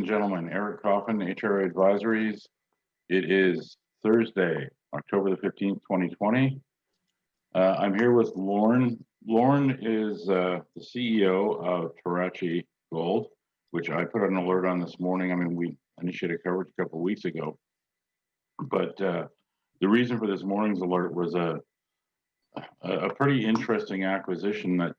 gentlemen, Eric Coffin, HRA Advisories. It is Thursday, October the 15th, 2020. I'm here with Lorne. Lorne is the CEO of Tarachi Gold, which I put an alert on this morning. I mean, we initiated coverage a couple of weeks ago, but the reason for this morning's alert was a pretty interesting acquisition that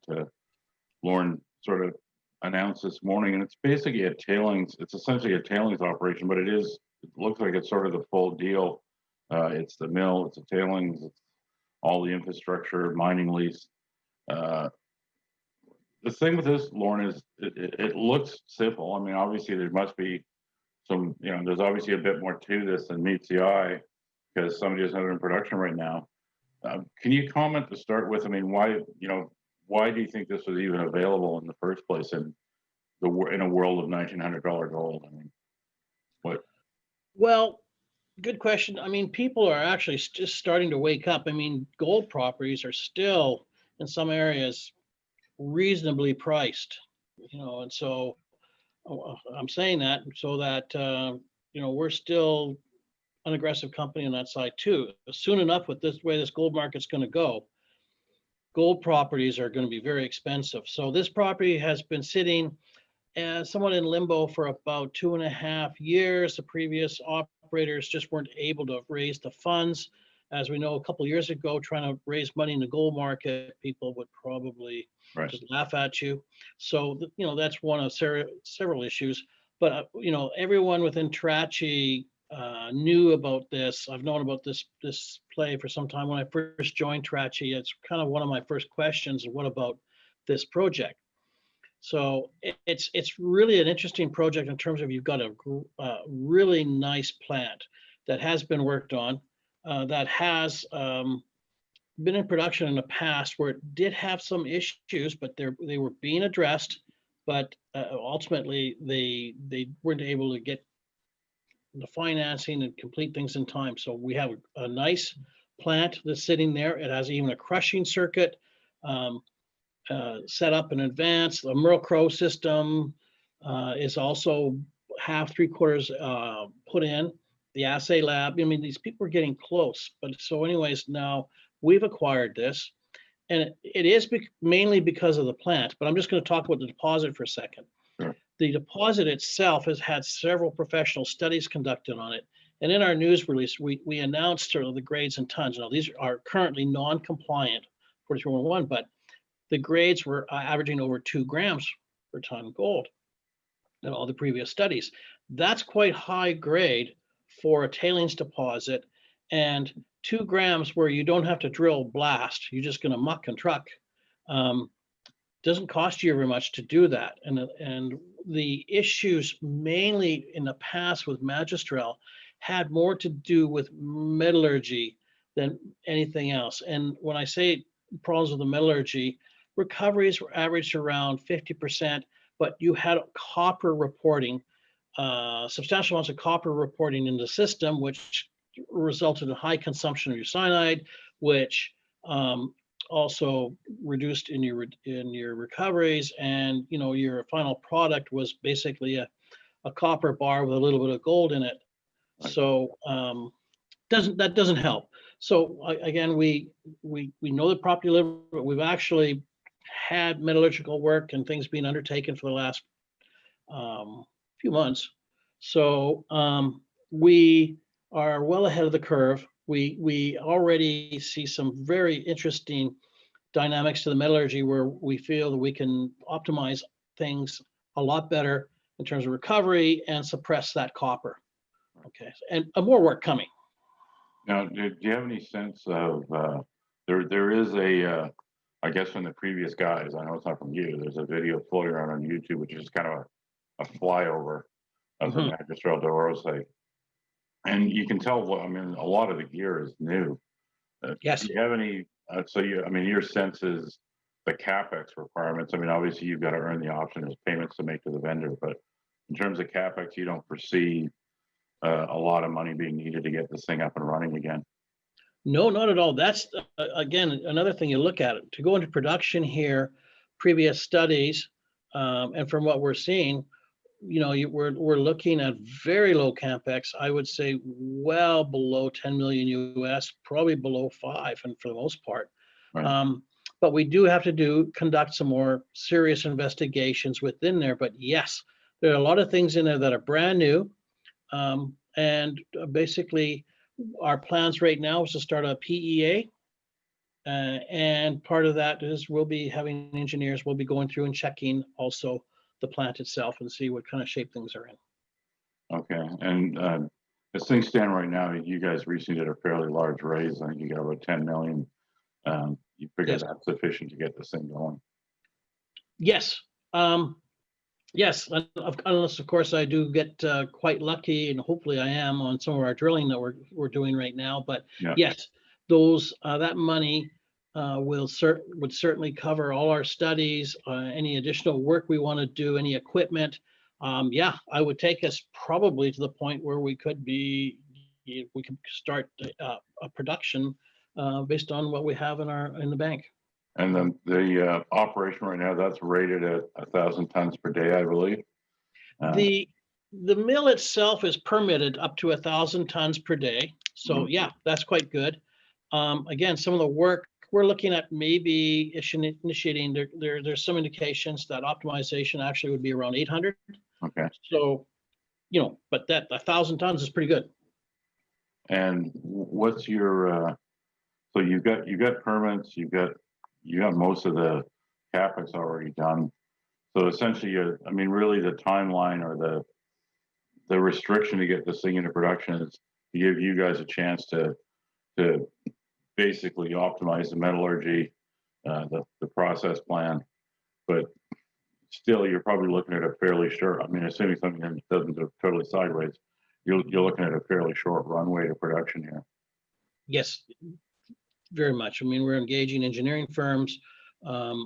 Lorne sort of announced this morning, and it's basically a tailings. It's essentially a tailings operation, but it looks like it's sort of the full deal. It's the mill, it's the tailings, it's all the infrastructure, mining lease. The thing with this, Lorne, is it looks simple. I mean, obviously there must be some, there's obviously a bit more to this than meets the eye because somebody is not in production right now. Can you comment to start with? I mean, why do you think this was even available in the first place in a world of $1,900 gold? I mean, what? Well, good question. I mean, people are actually just starting to wake up. I mean, gold properties are still in some areas reasonably priced, and so I'm saying that so that we're still an aggressive company on that side too. Soon enough, with this way this gold market's going to go, gold properties are going to be very expensive. So this property has been sitting somewhat in limbo for about 2.5 years. The previous operators just weren't able to raise the funds. As we know, a couple of years ago, trying to raise money in the gold market, people would probably just laugh at you. So, that's one of several issues. But, everyone within Tarachi knew about this. I've known about this play for some time. When I first joined Tarachi, it's kind of one of my first questions: what about this project? So it's really an interesting project in terms of you've got a really nice plant that has been worked on, that has been in production in the past where it did have some issues, but they were being addressed. But ultimately, they weren't able to get the financing and complete things in time. So we have a nice plant that's sitting there. It has even a crushing circuit set up in advance. The Merle-Crowe system is also half, 3/4 put in. The assay lab, I mean, these people are getting close. But so anyways, now we've acquired this. And it is mainly because of the plant. But I'm just going to talk about the deposit for a second. Sure. The deposit itself has had several professional studies conducted on it. And in our news release, we announced sort of the grades and tons. Now, these are currently non-compliant 4311, but the grades were averaging over 2 grams per ton gold in all the previous studies. That's quite high grade for a tailings deposit, and 2 grams where you don't have to drill blast, you're just going to muck and truck. Doesn't cost you very much to do that. And the issues mainly in the past with Magistral had more to do with metallurgy than anything else. And when I say problems with the metallurgy, recoveries were averaged around 50%, but you had copper reporting, substantial amounts of copper reporting in the system, which resulted in high consumption of your cyanide, which also reduced in your recoveries, and your final product was basically a copper bar with a little bit of gold in it. So that doesn't help. So again, we know the property a little, but we've actually had metallurgical work and things being undertaken for the last few months. So we are well ahead of the curve. We already see some very interesting dynamics to the metallurgy where we feel that we can optimize things a lot better in terms of recovery and suppress that copper. Okay, and more work coming. Now, do you have any sense of there is a I guess from the previous guys, I know it's not from you, there's a video floating around on YouTube which is kind of a flyover of the Magistral d'Oro site. And you can tell, I mean, a lot of the gear is new. Yes. Do you have any, your sense is the CapEx requirements. I mean, obviously you've got to earn the option as payments to make to the vendor, but in terms of CapEx, you don't foresee a lot of money being needed to get this thing up and running again. No, not at all. That's, again, another thing you look at it. To go into production here, previous studies, and from what we're seeing, we're looking at very low capex. I would say well below 10 million US, probably below 5, and for the most part. Right. But we do have to conduct some more serious investigations within there. But yes, there are a lot of things in there that are brand new. And basically, our plans right now is to start a PEA. And part of that is we'll be having engineers, we'll be going through and checking also the plant itself and see what kind of shape things are in. Okay, and as things stand right now, you guys recently did a fairly large raise. I think you got about 10 million. You figure Yes. that's sufficient to get this thing going? Yes. Yes, unless of course I do get quite lucky, and hopefully I am on some of our drilling that we're doing right now. But Yeah. yes, those that money would certainly cover all our studies, any additional work we want to do, any equipment. Yeah, I would take us probably to the point where we could start a production based on what we have in the bank. And then the operation right now, that's rated at 1,000 tons per day, I believe. The mill itself is permitted up to 1,000 tons per day. So yeah, that's quite good. Again, some of the work we're looking at maybe initiating, there's some indications that optimization actually would be around 800. Okay. So, but that 1,000 tons is pretty good. And what's your, so you got permits, you got most of the CapEx already done. So essentially, really the timeline or the restriction to get this thing into production is to give you guys a chance to basically optimize the metallurgy, the process plan, but still you're probably looking at a fairly short, assuming something doesn't go totally sideways, you're looking at a fairly short runway to production here. Yes, very much. We're engaging engineering firms.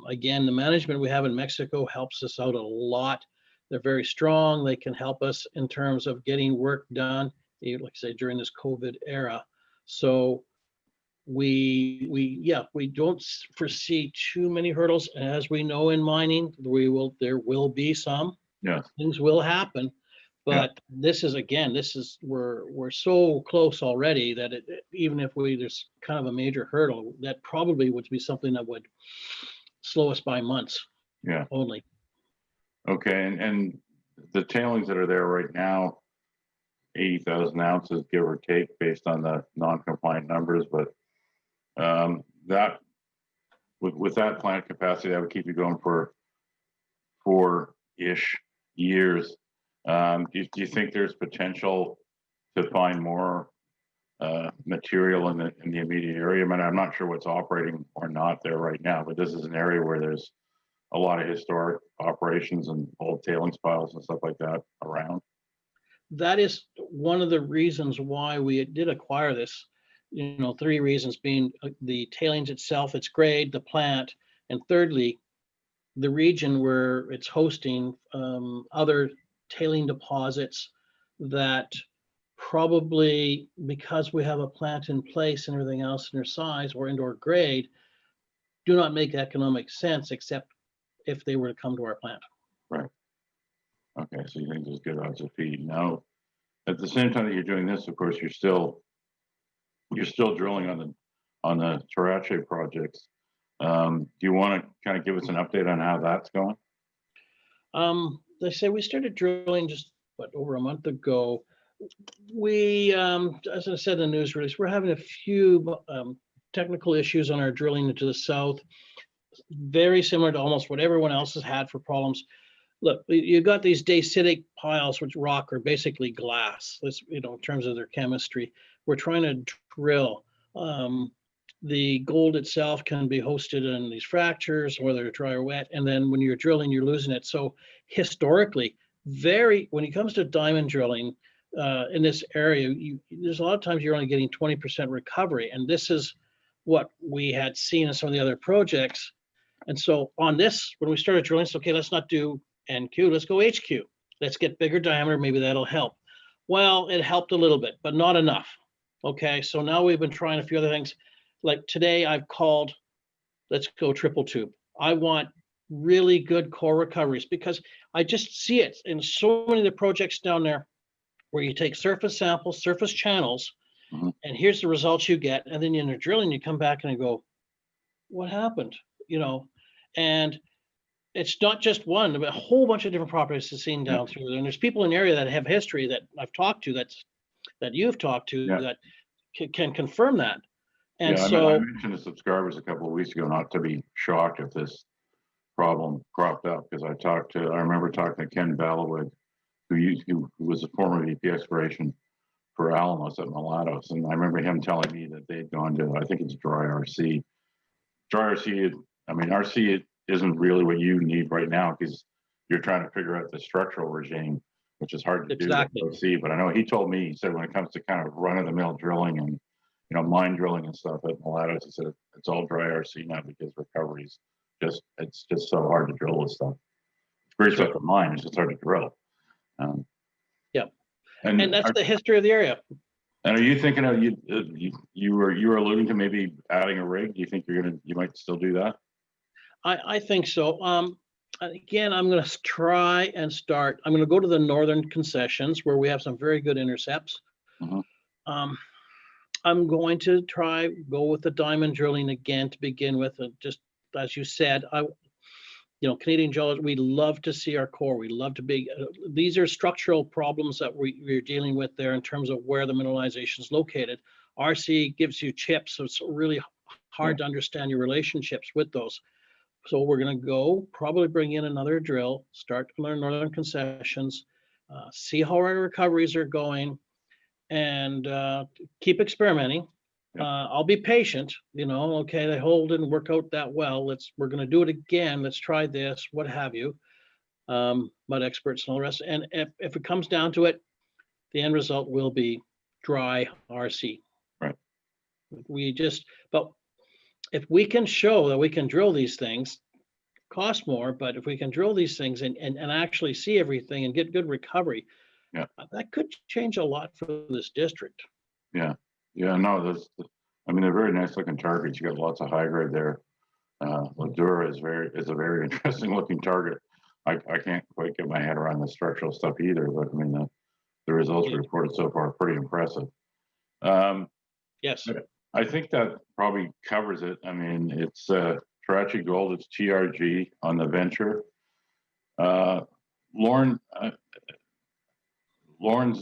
Again, the management we have in Mexico helps us out a lot. They're very strong. They can help us in terms of getting work done, like I say, during this COVID era. So we don't foresee too many hurdles. As we know in mining, there will be some. Yeah. Things will happen. But we're so close already that even if there's kind of a major hurdle, that probably would be something that would slow us by months. Yeah. Only. Okay, and the tailings that are there right now, 80,000 ounces, give or take, based on the non-compliant numbers, but that with that plant capacity, that would keep you going for 4-ish years. Do you think there's potential to find more material in the immediate area? I'm not sure what's operating or not there right now, but this is an area where there's a lot of historic operations and old tailings piles and stuff like that around. That is one of the reasons why we did acquire this. 3 reasons being the tailings itself, its grade, the plant, and thirdly, the region where it's hosting other tailing deposits that probably, because we have a plant in place and everything else in their size or indoor grade, do not make economic sense except if they were to come to our plant. Right. Okay, so you think there's good odds of feed. Now, at the same time that you're doing this, of course, you're still drilling on the Tarachi projects. Do you want to kind of give us an update on how that's going? They say we started drilling just over a month ago. We, as I said in the news release, we're having a few technical issues on our drilling into the south, very similar to almost what everyone else has had for problems. Look, you've got these dacitic piles, which rock are basically glass. This, in terms of their chemistry, we're trying to drill. The gold itself can be hosted in these fractures, whether they're dry or wet. And then when you're drilling, you're losing it. So historically, when it comes to diamond drilling in this area, there's a lot of times you're only getting 20% recovery. And this is what we had seen in some of the other projects. And so on this, when we started drilling, it's okay, let's not do NQ, let's go HQ. Let's get bigger diameter, maybe that'll help. Well, it helped a little bit, but not enough. Okay, so now we've been trying a few other things. Like today I've called, let's go triple tube. I want really good core recoveries, because I just see it in so many of the projects down there where you take surface samples, surface channels, Mhm. and here's the results you get. And then in the drilling, you come back and you go, what happened? And it's not just one, but a whole bunch of different properties to seen down through there. And there's people in the area that have history that I've talked to, that you've talked to, that can confirm that. And I so mentioned to subscribers a couple of weeks ago not to be shocked if this problem cropped up, because I remember talking to Ken Ballowwood, who was a former VP exploration for Alamos at Mulatos, and I remember him telling me that they'd gone to, I think it's dry RC. Dry RC, RC isn't really what you need right now, because you're trying to figure out the structural regime, which is hard to do with RC. But I know he told me, he said when it comes to kind of run-of-the-mill drilling and mine drilling and stuff at Mulatos, he said it's all dry RC now, because recoveries it's just so hard to drill this stuff. It's great stuff to mine, it's just hard to drill. And that's the history of the area. And are you thinking of you were alluding to maybe adding a rig? Do you think you might still do that? I think so. Again, I'm going to try and start. I'm going to go to the northern concessions where we have some very good intercepts. I'm going to go with the diamond drilling again to begin with. And just as you said, Canadian geologists, we love to see our core. We love to be, these are structural problems that we're dealing with there in terms of where the mineralization is located. RC gives you chips, so it's really hard to understand your relationships with those. So we're going to probably bring in another drill, start to learn northern concessions, see how our recoveries are going, and keep experimenting. I'll be patient, okay, the hole didn't work out that well. We're going to do it again. Let's try this, what have you. Mud experts and all the rest. And if it comes down to it, the end result will be dry RC. Right. But if we can show that we can drill these things, cost more, but if we can drill these things and actually see everything and get good recovery, that could change a lot for this district. No, they're very nice looking targets. You got lots of high grade there. Ladura is a very interesting looking target. I can't quite get my head around the structural stuff either, but the results reported so far are pretty impressive. Yes. I think that probably covers it. It's Tarachi Gold, it's TRG on the venture. Lorne's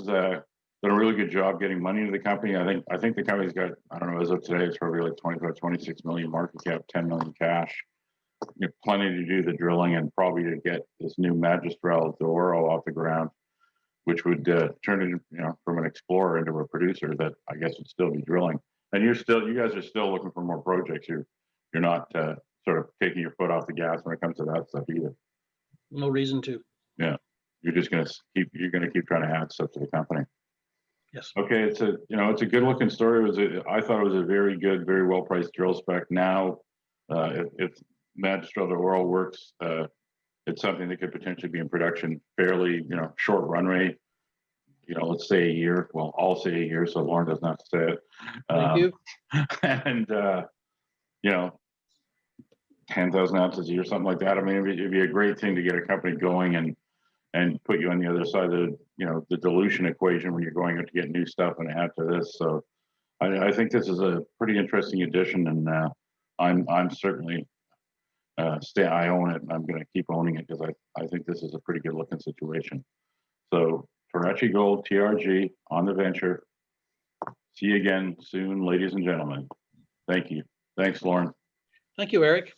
done a really good job getting money into the company. I think the company's got, I don't know, as of today, it's probably like 25, 26 million market cap, 10 million cash. Plenty to do the drilling and probably to get this new Magistral de Oro off the ground, which would turn it, from an explorer into a producer that I guess would still be drilling. And you guys are still looking for more projects. You're not sort of taking your foot off the gas when it comes to that stuff either. No reason to. Yeah, you're just going to keep trying to add stuff to the company. Yes. Okay, it's a good looking story. I thought it was a very good, very well priced drill spec. Now, if Magistral de Oro works, it's something that could potentially be in production fairly, short run rate. Let's say a year. Well, I'll say a year, so Lorne doesn't have to say it. Thank you. And 10,000 ounces a year, something like that. It'd be a great thing to get a company going and put you on the other side of the dilution equation when you're going out to get new stuff and add to this. So I think this is a pretty interesting addition, and I'm certainly I own it, and I'm going to keep owning it because I think this is a pretty good looking situation. So Tarachi Gold, TRG on the venture. See you again soon, ladies and gentlemen. Thank you. Thanks, Lorne. Thank you, Eric.